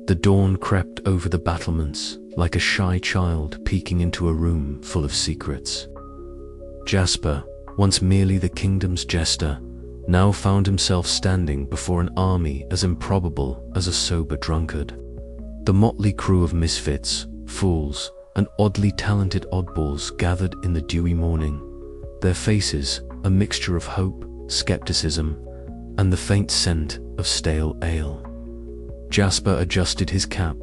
The dawn crept over the battlements like a shy child peeking into a room full of secrets. Jasper, once merely the kingdom's jester, now found himself standing before an army as improbable as a sober drunkard. The motley crew of misfits, fools, and oddly talented oddballs gathered in the dewy morning, their faces a mixture of hope, skepticism, and the faint scent of stale ale. Jasper adjusted his cap,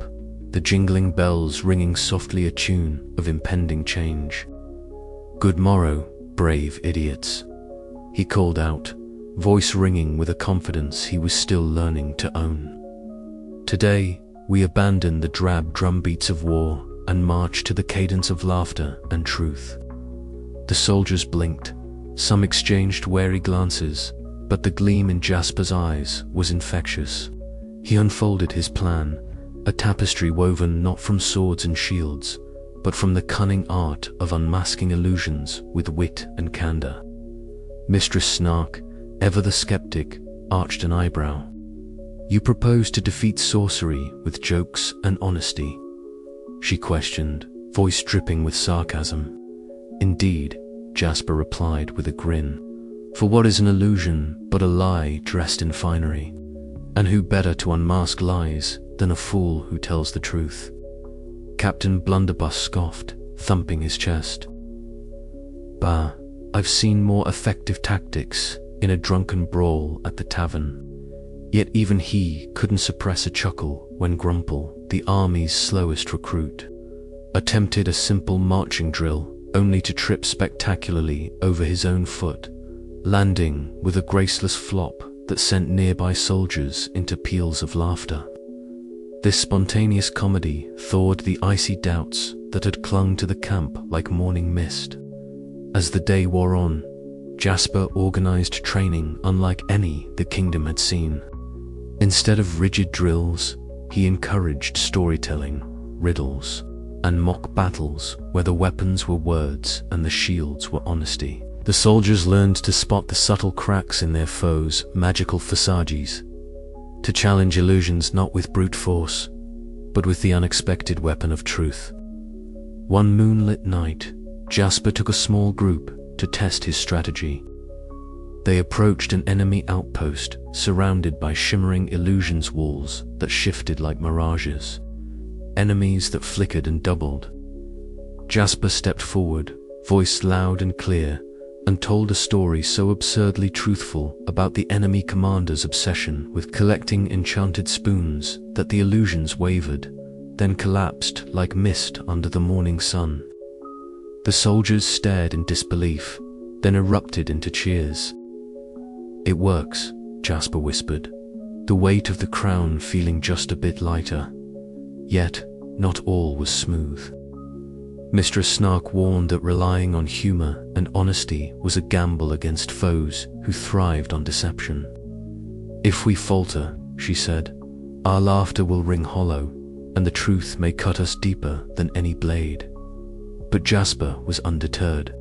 the jingling bells ringing softly a tune of impending change. "Good morrow, brave idiots," he called out, voice ringing with a confidence he was still learning to own. "Today, we abandon the drab drumbeats of war and march to the cadence of laughter and truth." The soldiers blinked, some exchanged wary glances, but the gleam in Jasper's eyes was infectious. He unfolded his plan, a tapestry woven not from swords and shields, but from the cunning art of unmasking illusions with wit and candor. Mistress Snark, ever the skeptic, arched an eyebrow. "You propose to defeat sorcery with jokes and honesty?" she questioned, voice dripping with sarcasm. "Indeed," Jasper replied with a grin. "For what is an illusion but a lie dressed in finery? And who better to unmask lies than a fool who tells the truth?" Captain Blunderbuss scoffed, thumping his chest. "Bah, I've seen more effective tactics in a drunken brawl at the tavern." Yet even he couldn't suppress a chuckle when Grumple, the army's slowest recruit, attempted a simple marching drill only to trip spectacularly over his own foot, landing with a graceless flop that sent nearby soldiers into peals of laughter. This spontaneous comedy thawed the icy doubts that had clung to the camp like morning mist. As the day wore on, Jasper organized training unlike any the kingdom had seen. Instead of rigid drills, he encouraged storytelling, riddles, and mock battles where the weapons were words and the shields were honesty. The soldiers learned to spot the subtle cracks in their foes' magical facades, to challenge illusions not with brute force, but with the unexpected weapon of truth. One moonlit night, Jasper took a small group to test his strategy. They approached an enemy outpost surrounded by shimmering illusions walls that shifted like mirages, enemies that flickered and doubled. Jasper stepped forward, voice loud and clear, and told a story so absurdly truthful about the enemy commander's obsession with collecting enchanted spoons that the illusions wavered, then collapsed like mist under the morning sun. The soldiers stared in disbelief, then erupted into cheers. "It works," Jasper whispered, the weight of the crown feeling just a bit lighter. Yet, not all was smooth. Mistress Snark warned that relying on humor and honesty was a gamble against foes who thrived on deception. "If we falter," she said, "our laughter will ring hollow, and the truth may cut us deeper than any blade." But Jasper was undeterred.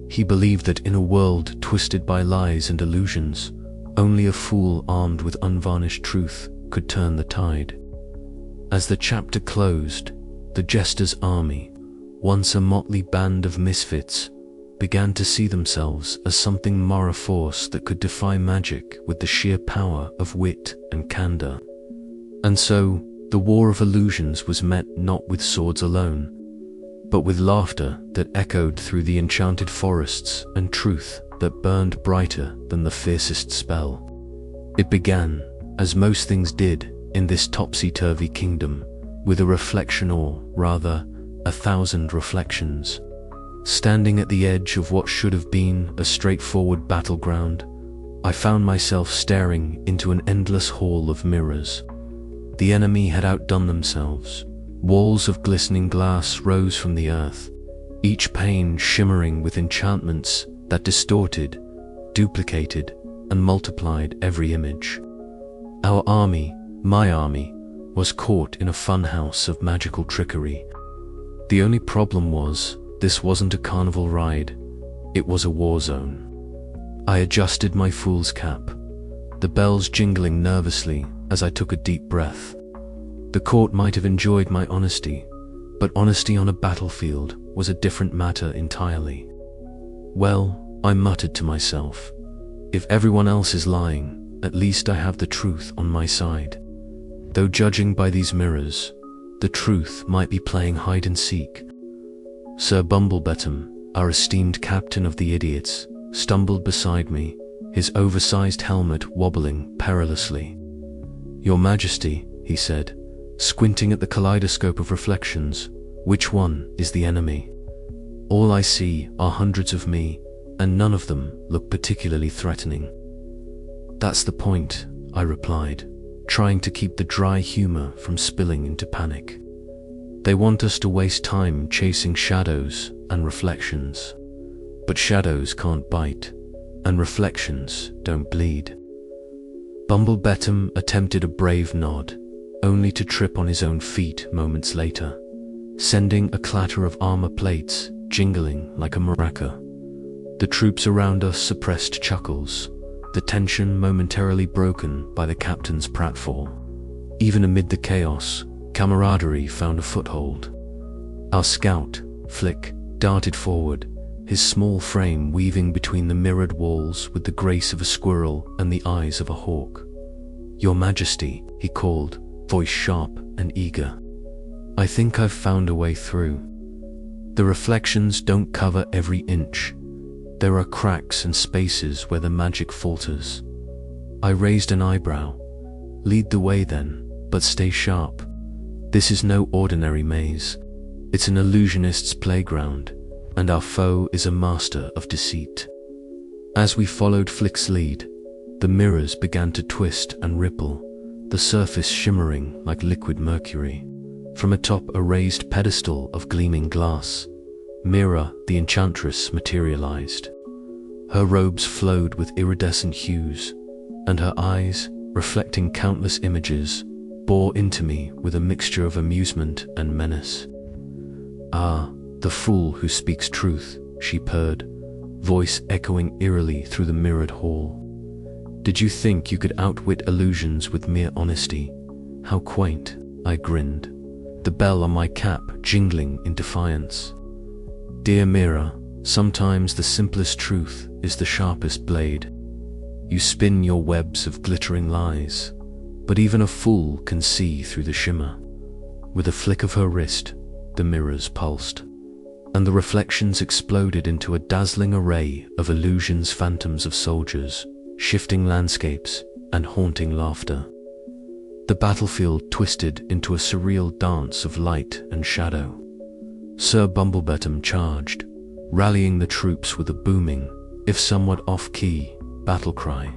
He believed that in a world twisted by lies and illusions, only a fool armed with unvarnished truth could turn the tide. As the chapter closed, the Jester's army, once a motley band of misfits, began to see themselves as something more force that could defy magic with the sheer power of wit and candor. And so, the war of illusions was met not with swords alone, but with laughter that echoed through the enchanted forests and truth that burned brighter than the fiercest spell. It began, as most things did in this topsy-turvy kingdom, with a reflection or, rather, 1,000 reflections. Standing at the edge of what should have been a straightforward battleground, I found myself staring into an endless hall of mirrors. The enemy had outdone themselves. Walls of glistening glass rose from the earth, each pane shimmering with enchantments that distorted, duplicated, and multiplied every image. Our army, my army, was caught in a funhouse of magical trickery. The only problem was, this wasn't a carnival ride. It was a war zone. I adjusted my fool's cap, the bells jingling nervously as I took a deep breath. The court might have enjoyed my honesty, but honesty on a battlefield was a different matter entirely. Well, I muttered to myself, if everyone else is lying, at least I have the truth on my side. Though judging by these mirrors, the truth might be playing hide and seek. Sir Bumblebottom, our esteemed captain of the idiots, stumbled beside me, his oversized helmet wobbling perilously. "Your Majesty," he said, squinting at the kaleidoscope of reflections, "which one is the enemy? All I see are hundreds of me, and none of them look particularly threatening." "That's the point," I replied, trying to keep the dry humor from spilling into panic. "They want us to waste time chasing shadows and reflections. But shadows can't bite, and reflections don't bleed." Bumblebottom attempted a brave nod, only to trip on his own feet moments later, sending a clatter of armor plates jingling like a maraca. The troops around us suppressed chuckles, the tension momentarily broken by the captain's pratfall. Even amid the chaos, camaraderie found a foothold. Our scout, Flick, darted forward, his small frame weaving between the mirrored walls with the grace of a squirrel and the eyes of a hawk. "Your Majesty," he called, voice sharp and eager. "I think I've found a way through. The reflections don't cover every inch. There are cracks and spaces where the magic falters." I raised an eyebrow. "Lead the way then, but stay sharp. This is no ordinary maze. It's an illusionist's playground, and our foe is a master of deceit." As we followed Flick's lead, the mirrors began to twist and ripple, the surface shimmering like liquid mercury. From atop a raised pedestal of gleaming glass, Mira, the enchantress, materialized. Her robes flowed with iridescent hues, and her eyes, reflecting countless images, bore into me with a mixture of amusement and menace. "Ah, the fool who speaks truth," she purred, voice echoing eerily through the mirrored hall. "Did you think you could outwit illusions with mere honesty? How quaint," I grinned, the bell on my cap jingling in defiance. "Dear Mira, sometimes the simplest truth is the sharpest blade. You spin your webs of glittering lies, but even a fool can see through the shimmer." With a flick of her wrist, the mirrors pulsed, and the reflections exploded into a dazzling array of illusions, phantoms of soldiers, shifting landscapes, and haunting laughter. The battlefield twisted into a surreal dance of light and shadow. Sir Bumblebottom charged, rallying the troops with a booming, if somewhat off-key, battle cry.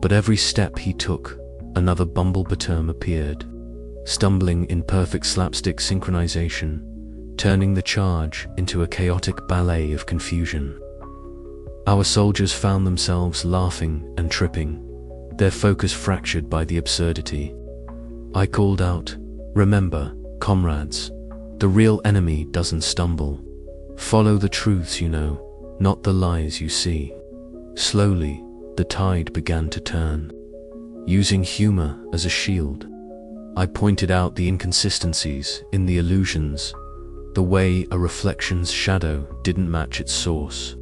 But every step he took, another Bumblebottom appeared, stumbling in perfect slapstick synchronization, turning the charge into a chaotic ballet of confusion. Our soldiers found themselves laughing and tripping, their focus fractured by the absurdity. I called out, "Remember, comrades, the real enemy doesn't stumble. Follow the truths you know, not the lies you see." Slowly, the tide began to turn. Using humor as a shield, I pointed out the inconsistencies in the illusions, the way a reflection's shadow didn't match its source.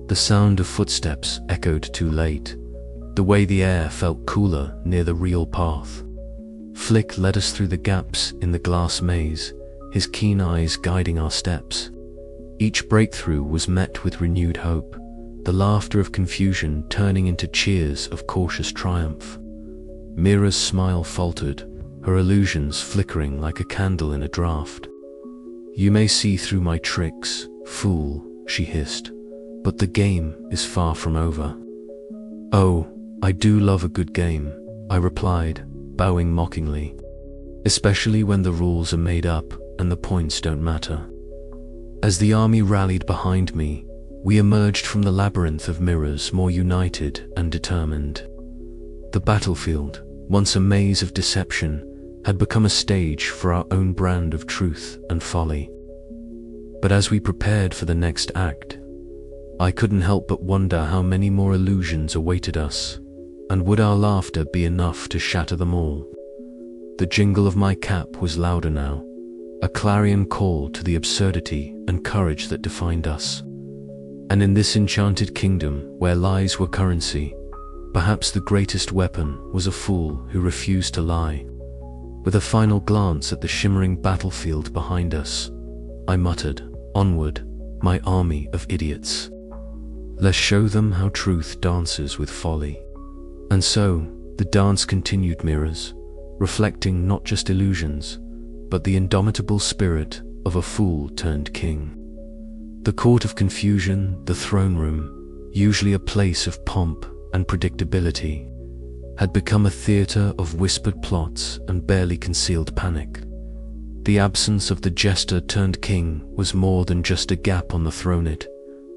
The sound of footsteps echoed too late, the way the air felt cooler near the real path. Flick led us through the gaps in the glass maze, his keen eyes guiding our steps. Each breakthrough was met with renewed hope, the laughter of confusion turning into cheers of cautious triumph. Mira's smile faltered, her illusions flickering like a candle in a draught. "You may see through my tricks, fool," she hissed, "but the game is far from over." "Oh, I do love a good game," I replied, bowing mockingly. "Especially when the rules are made up and the points don't matter." As the army rallied behind me, we emerged from the labyrinth of mirrors more united and determined. The battlefield, once a maze of deception, had become a stage for our own brand of truth and folly. But as we prepared for the next act, I couldn't help but wonder how many more illusions awaited us, and would our laughter be enough to shatter them all? The jingle of my cap was louder now, a clarion call to the absurdity and courage that defined us. And in this enchanted kingdom where lies were currency, perhaps the greatest weapon was a fool who refused to lie. With a final glance at the shimmering battlefield behind us, I muttered, "Onward, my army of idiots. Let's show them how truth dances with folly." And so, the dance continued, mirrors, reflecting not just illusions, but the indomitable spirit of a fool turned king. The court of confusion, the throne room, usually a place of pomp and predictability, had become a theater of whispered plots and barely concealed panic. The absence of the jester turned king was more than just a gap on the throne. It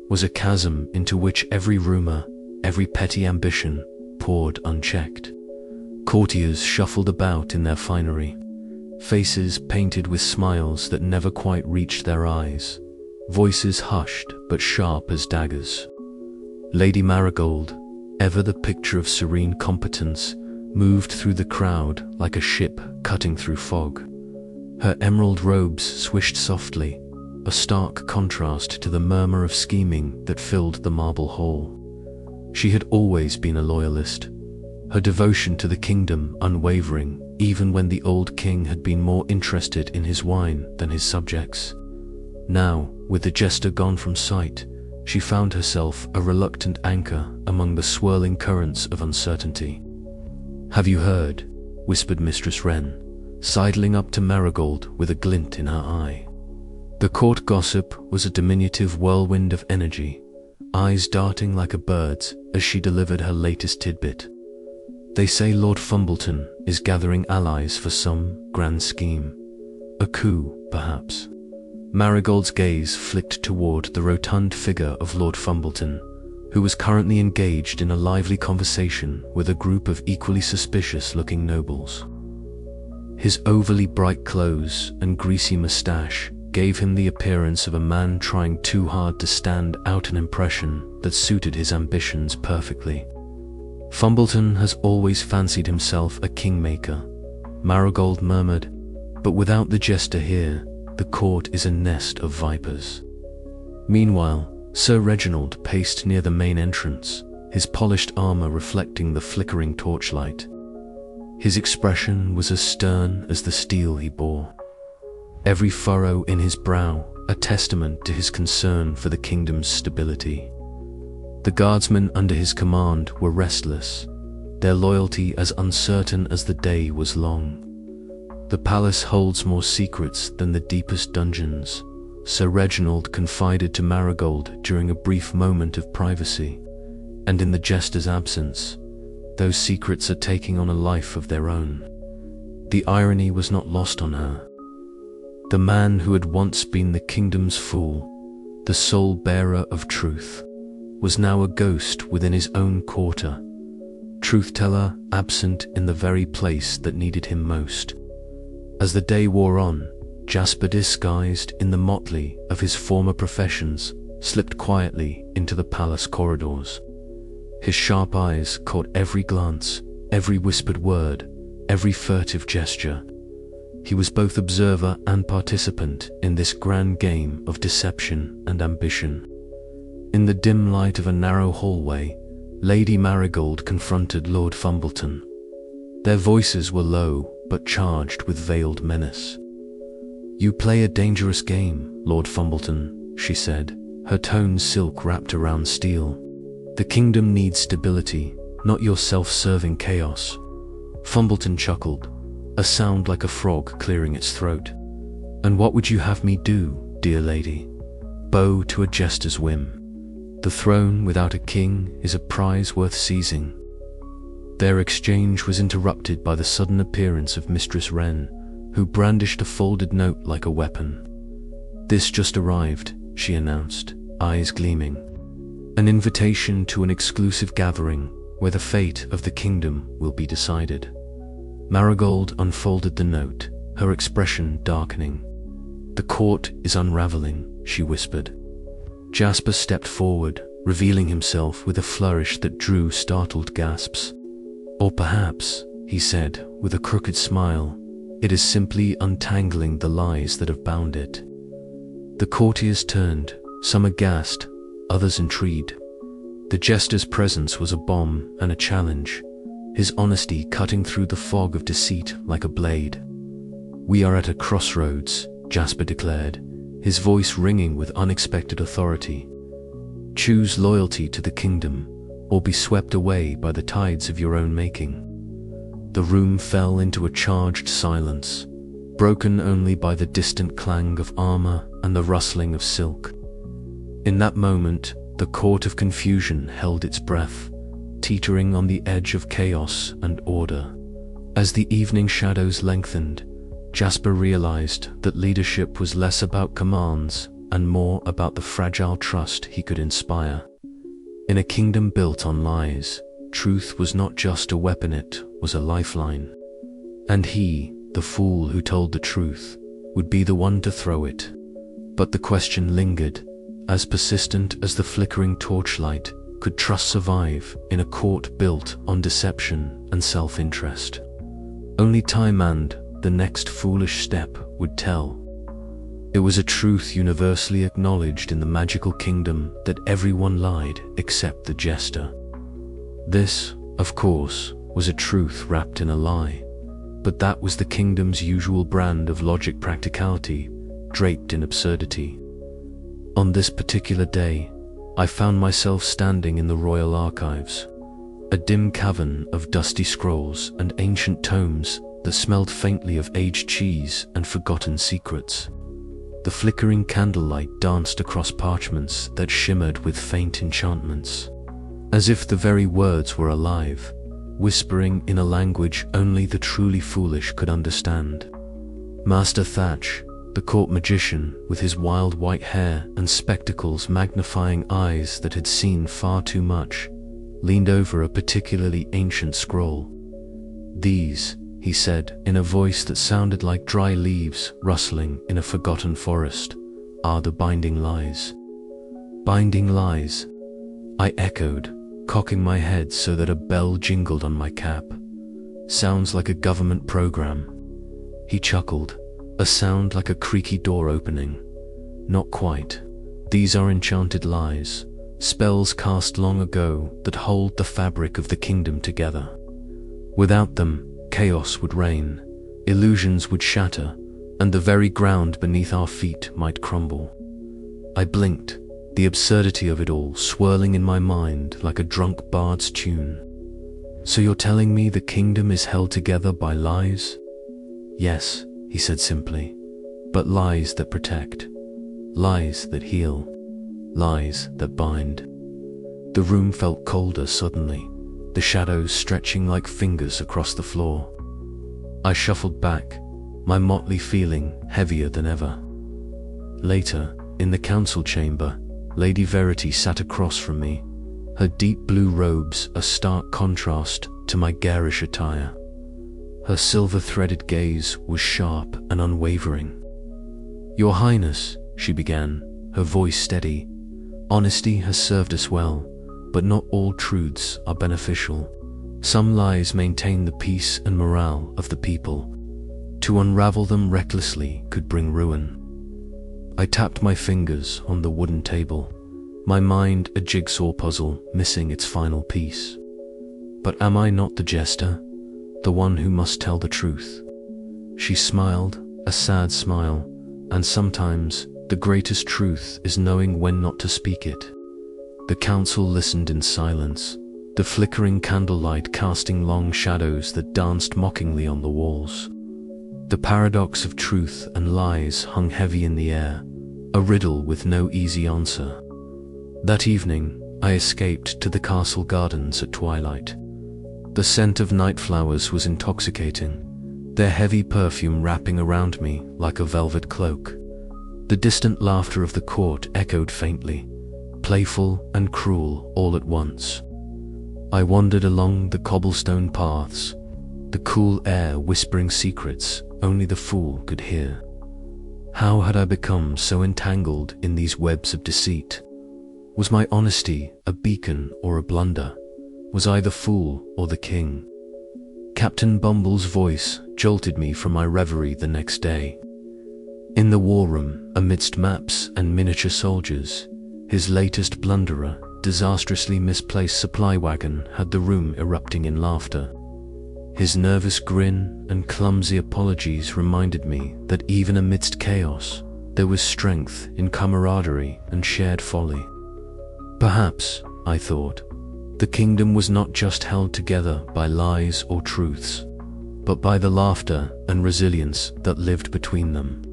was a chasm into which every rumor, every petty ambition poured unchecked. Courtiers shuffled about in their finery, faces painted with smiles that never quite reached their eyes, voices hushed but sharp as daggers. Lady Marigold, ever the picture of serene competence, moved through the crowd like a ship cutting through fog. Her emerald robes swished softly, a stark contrast to the murmur of scheming that filled the marble hall. She had always been a loyalist, her devotion to the kingdom unwavering, even when the old king had been more interested in his wine than his subjects. Now, with the jester gone from sight, she found herself a reluctant anchor among the swirling currents of uncertainty. "Have you heard?" whispered Mistress Wren, sidling up to Marigold with a glint in her eye. The court gossip was a diminutive whirlwind of energy, eyes darting like a bird's as she delivered her latest tidbit. "They say Lord Fumbleton is gathering allies for some grand scheme. A coup, perhaps." Marigold's gaze flicked toward the rotund figure of Lord Fumbleton, who was currently engaged in a lively conversation with a group of equally suspicious-looking nobles. His overly bright clothes and greasy moustache gave him the appearance of a man trying too hard to stand out an impression that suited his ambitions perfectly. "Fumbleton has always fancied himself a kingmaker," Marigold murmured, "but without the jester here, the court is a nest of vipers." Meanwhile, Sir Reginald paced near the main entrance, his polished armor reflecting the flickering torchlight. His expression was as stern as the steel he bore, every furrow in his brow a testament to his concern for the kingdom's stability. The guardsmen under his command were restless, their loyalty as uncertain as the day was long. "The palace holds more secrets than the deepest dungeons," Sir Reginald confided to Marigold during a brief moment of privacy, "and in the jester's absence, those secrets are taking on a life of their own." The irony was not lost on her. The man who had once been the kingdom's fool, the sole bearer of truth, was now a ghost within his own quarter, truth-teller absent in the very place that needed him most. As the day wore on, Jasper, disguised in the motley of his former professions, slipped quietly into the palace corridors. His sharp eyes caught every glance, every whispered word, every furtive gesture. He was both observer and participant in this grand game of deception and ambition. In the dim light of a narrow hallway, Lady Marigold confronted Lord Fumbleton. Their voices were low, but charged with veiled menace. "You play a dangerous game, Lord Fumbleton," she said, her tones silk wrapped around steel. "The kingdom needs stability, not your self-serving chaos." Fumbleton chuckled, a sound like a frog clearing its throat. "And what would you have me do, dear lady? Bow to a jester's whim? The throne without a king is a prize worth seizing." Their exchange was interrupted by the sudden appearance of Mistress Wren, who brandished a folded note like a weapon. "This just arrived," she announced, eyes gleaming. "An invitation to an exclusive gathering where the fate of the kingdom will be decided." Marigold unfolded the note, her expression darkening. "The court is unraveling," she whispered. Jasper stepped forward, revealing himself with a flourish that drew startled gasps. "Or perhaps," he said, with a crooked smile, "it is simply untangling the lies that have bound it." The courtiers turned, some aghast, others intrigued. The jester's presence was a bomb and a challenge, his honesty cutting through the fog of deceit like a blade. "We are at a crossroads," Jasper declared, his voice ringing with unexpected authority. "Choose loyalty to the kingdom, or be swept away by the tides of your own making." The room fell into a charged silence, broken only by the distant clang of armor and the rustling of silk. In that moment, the court of confusion held its breath, teetering on the edge of chaos and order. As the evening shadows lengthened, Jasper realized that leadership was less about commands and more about the fragile trust he could inspire. In a kingdom built on lies, truth was not just a weapon, it was a lifeline. And he, the fool who told the truth, would be the one to throw it. But the question lingered, as persistent as the flickering torchlight: could trust survive in a court built on deception and self-interest? Only time and the next foolish step would tell. It was a truth universally acknowledged in the magical kingdom that everyone lied except the jester. This, of course, was a truth wrapped in a lie, but that was the kingdom's usual brand of logic practicality, draped in absurdity. On this particular day, I found myself standing in the royal archives, a dim cavern of dusty scrolls and ancient tomes that smelled faintly of aged cheese and forgotten secrets. The flickering candlelight danced across parchments that shimmered with faint enchantments, as if the very words were alive, whispering in a language only the truly foolish could understand. Master Thatch, the court magician, with his wild white hair and spectacles magnifying eyes that had seen far too much, leaned over a particularly ancient scroll. "These," he said, in a voice that sounded like dry leaves rustling in a forgotten forest, "are the binding lies." "Binding lies," I echoed, cocking my head so that a bell jingled on my cap. "Sounds like a government program." He chuckled, a sound like a creaky door opening. "Not quite. These are enchanted lies, spells cast long ago that hold the fabric of the kingdom together. Without them, chaos would reign, illusions would shatter, and the very ground beneath our feet might crumble." I blinked, the absurdity of it all swirling in my mind like a drunk bard's tune. "So you're telling me the kingdom is held together by lies?" "Yes," he said simply, "but lies that protect, lies that heal, lies that bind." The room felt colder suddenly, the shadows stretching like fingers across the floor. I shuffled back, my motley feeling heavier than ever. Later, in the council chamber, Lady Verity sat across from me, her deep blue robes a stark contrast to my garish attire. Her silver-threaded gaze was sharp and unwavering. "Your Highness," she began, her voice steady, "honesty has served us well, but not all truths are beneficial. Some lies maintain the peace and morale of the people. To unravel them recklessly could bring ruin." I tapped my fingers on the wooden table, my mind a jigsaw puzzle missing its final piece. "But am I not the jester, the one who must tell the truth?" She smiled, a sad smile, "and sometimes the greatest truth is knowing when not to speak it." The council listened in silence, the flickering candlelight casting long shadows that danced mockingly on the walls. The paradox of truth and lies hung heavy in the air, a riddle with no easy answer. That evening, I escaped to the castle gardens at twilight. The scent of night flowers was intoxicating, their heavy perfume wrapping around me like a velvet cloak. The distant laughter of the court echoed faintly, playful and cruel all at once. I wandered along the cobblestone paths, the cool air whispering secrets only the fool could hear. How had I become so entangled in these webs of deceit, Was my honesty a beacon or a blunder? Was I the fool or the king? Captain Bumble's voice jolted me from my reverie the next day. In the war room, amidst maps and miniature soldiers, his latest blunderer, disastrously misplaced supply wagon, had the room erupting in laughter. His nervous grin and clumsy apologies reminded me that even amidst chaos, there was strength in camaraderie and shared folly. Perhaps, I thought, the kingdom was not just held together by lies or truths, but by the laughter and resilience that lived between them.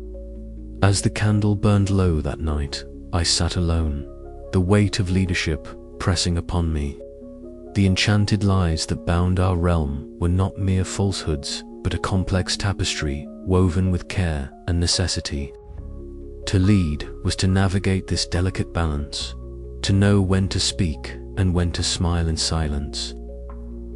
As the candle burned low that night, I sat alone, the weight of leadership pressing upon me. The enchanted lies that bound our realm were not mere falsehoods, but a complex tapestry woven with care and necessity. To lead was to navigate this delicate balance, to know when to speak and when to smile in silence.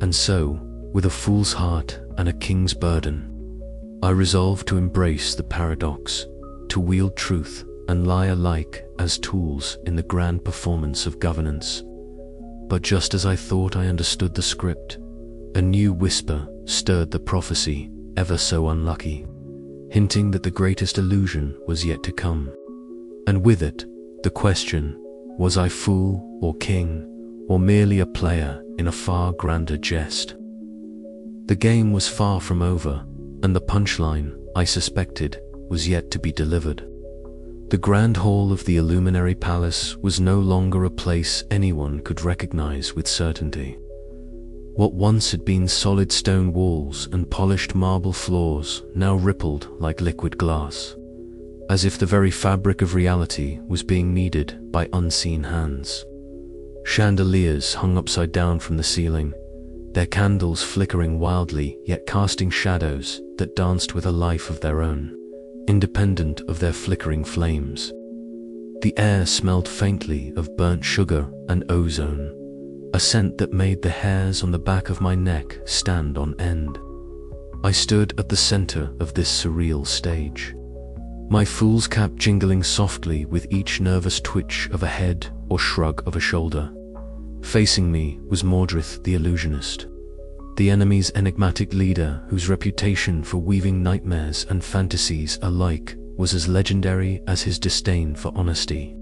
And so, with a fool's heart and a king's burden, I resolved to embrace the paradox, to wield truth and lie alike as tools in the grand performance of governance. But just as I thought I understood the script, a new whisper stirred the prophecy, ever so unlucky, hinting that the greatest illusion was yet to come. And with it, the question, was I fool or king, or merely a player in a far grander jest? The game was far from over, and the punchline, I suspected, was yet to be delivered. The grand hall of the Illuminary Palace was no longer a place anyone could recognize with certainty. What once had been solid stone walls and polished marble floors now rippled like liquid glass, as if the very fabric of reality was being kneaded by unseen hands. Chandeliers hung upside down from the ceiling, their candles flickering wildly yet casting shadows that danced with a life of their own, independent of their flickering flames. The air smelled faintly of burnt sugar and ozone, a scent that made the hairs on the back of my neck stand on end. I stood at the center of this surreal stage, my fool's cap jingling softly with each nervous twitch of a head or shrug of a shoulder. Facing me was Mordrith the illusionist, the enemy's enigmatic leader whose reputation for weaving nightmares and fantasies alike was as legendary as his disdain for honesty.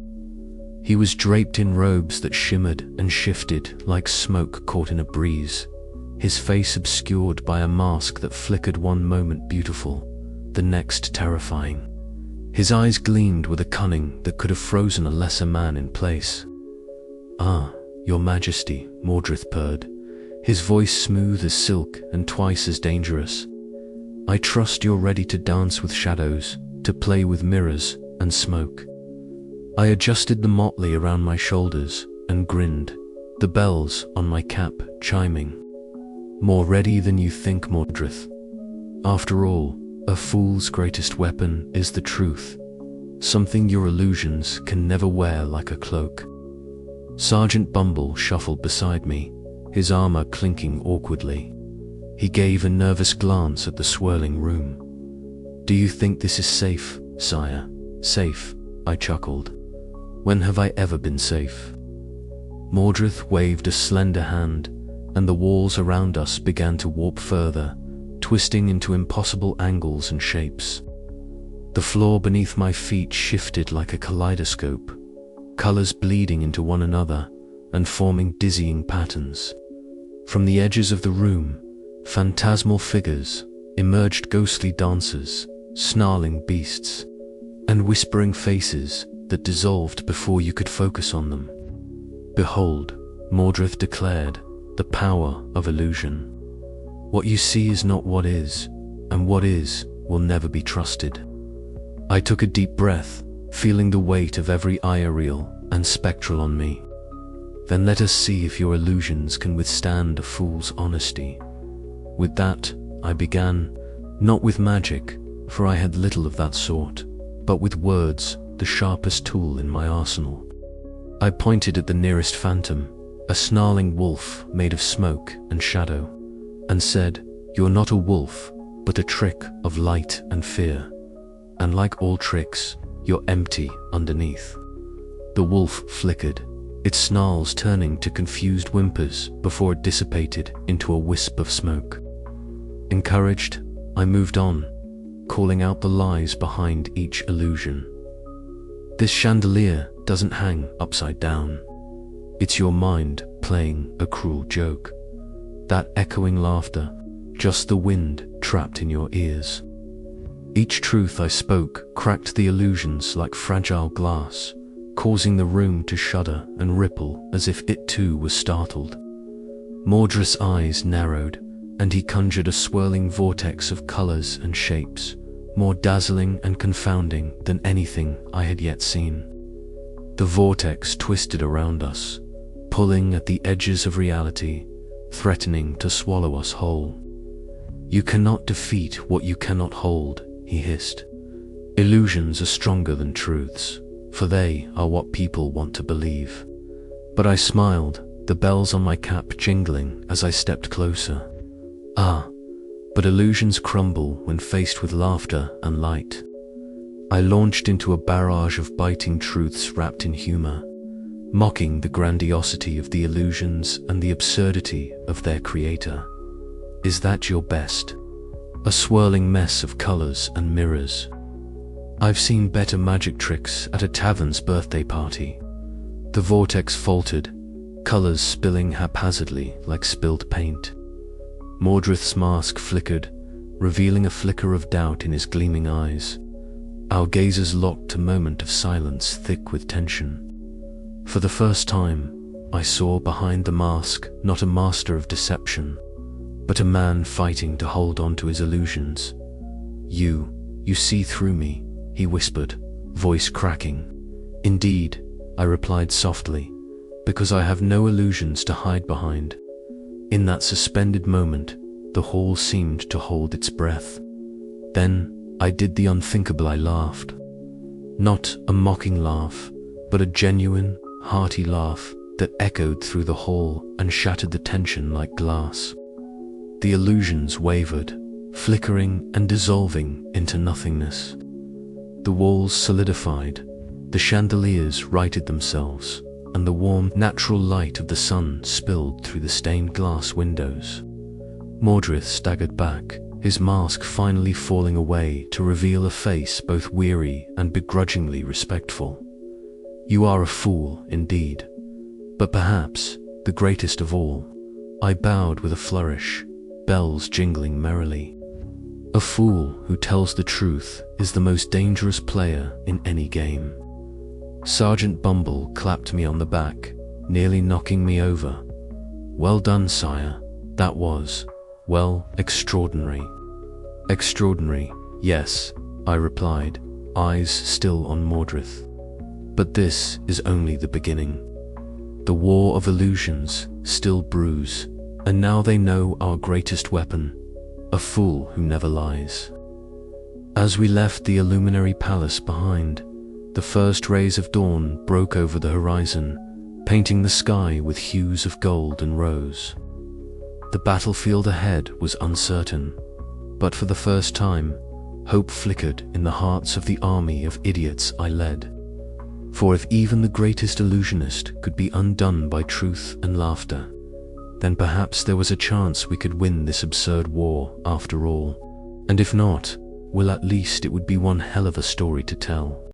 He was draped in robes that shimmered and shifted like smoke caught in a breeze, his face obscured by a mask that flickered one moment beautiful, the next terrifying. His eyes gleamed with a cunning that could have frozen a lesser man in place. "Ah, Your Majesty," Mordrith purred, his voice smooth as silk and twice as dangerous. "I trust you're ready to dance with shadows, to play with mirrors and smoke." I adjusted the motley around my shoulders and grinned, the bells on my cap chiming. "More ready than you think, Mordrith. After all, a fool's greatest weapon is the truth, something your illusions can never wear like a cloak." Sergeant Bumble shuffled beside me, his armor clinking awkwardly. He gave a nervous glance at the swirling room. "Do you think this is safe, sire?" "Safe?" I chuckled. "When have I ever been safe?" Mordrith waved a slender hand, and the walls around us began to warp further, twisting into impossible angles and shapes. The floor beneath my feet shifted like a kaleidoscope, colors bleeding into one another and forming dizzying patterns. From the edges of the room, phantasmal figures emerged, ghostly dancers, snarling beasts, and whispering faces that dissolved before you could focus on them. "Behold," Mordrith declared, "the power of illusion. What you see is not what is, and what is will never be trusted." I took a deep breath, feeling the weight of every aerial and spectral on me. "Then let us see if your illusions can withstand a fool's honesty." With that, I began, not with magic, for I had little of that sort, but with words, the sharpest tool in my arsenal. I pointed at the nearest phantom, a snarling wolf made of smoke and shadow, and said, "You're not a wolf, but a trick of light and fear. And like all tricks, you're empty underneath." The wolf flickered, its snarls turning to confused whimpers before it dissipated into a wisp of smoke. Encouraged, I moved on, calling out the lies behind each illusion. This chandelier doesn't hang upside down. It's your mind playing a cruel joke. That echoing laughter, just the wind trapped in your ears. Each truth I spoke cracked the illusions like fragile glass, causing the room to shudder and ripple as if it too was startled. Mordred's eyes narrowed, and he conjured a swirling vortex of colors and shapes, more dazzling and confounding than anything I had yet seen. The vortex twisted around us, pulling at the edges of reality, threatening to swallow us whole. "You cannot defeat what you cannot hold," he hissed. "Illusions are stronger than truths, for they are what people want to believe." But I smiled, the bells on my cap jingling as I stepped closer. But illusions crumble when faced with laughter and light. I launched into a barrage of biting truths wrapped in humor, mocking the grandiosity of the illusions and the absurdity of their creator. "Is that your best? A swirling mess of colors and mirrors. I've seen better magic tricks at a tavern's birthday party." The vortex faltered, colors spilling haphazardly like spilled paint. Mordred's mask flickered, revealing a flicker of doubt in his gleaming eyes. Our gazes locked a moment of silence thick with tension. For the first time, I saw behind the mask not a master of deception, but a man fighting to hold on to his illusions. You see through me," he whispered, voice cracking. "Indeed," I replied softly, "because I have no illusions to hide behind." In that suspended moment, the hall seemed to hold its breath. Then I did the unthinkable. I laughed. Not a mocking laugh, but a genuine, hearty laugh that echoed through the hall and shattered the tension like glass. The illusions wavered, flickering and dissolving into nothingness. The walls solidified, the chandeliers righted themselves, and the warm, natural light of the sun spilled through the stained glass windows. Mordred staggered back, his mask finally falling away to reveal a face both weary and begrudgingly respectful. "You are a fool, indeed. But perhaps the greatest of all." I bowed with a flourish, bells jingling merrily. "A fool who tells the truth is the most dangerous player in any game." Sergeant Bumble clapped me on the back, nearly knocking me over. "Well done, sire. That was, well, extraordinary." "Extraordinary, yes," I replied, eyes still on Mordred. "But this is only the beginning. The war of illusions still brews, and now they know our greatest weapon, a fool who never lies." As we left the Illuminary Palace behind, the first rays of dawn broke over the horizon, painting the sky with hues of gold and rose. The battlefield ahead was uncertain, but for the first time, hope flickered in the hearts of the army of idiots I led. For if even the greatest illusionist could be undone by truth and laughter, then perhaps there was a chance we could win this absurd war after all. And if not, well, at least it would be one hell of a story to tell.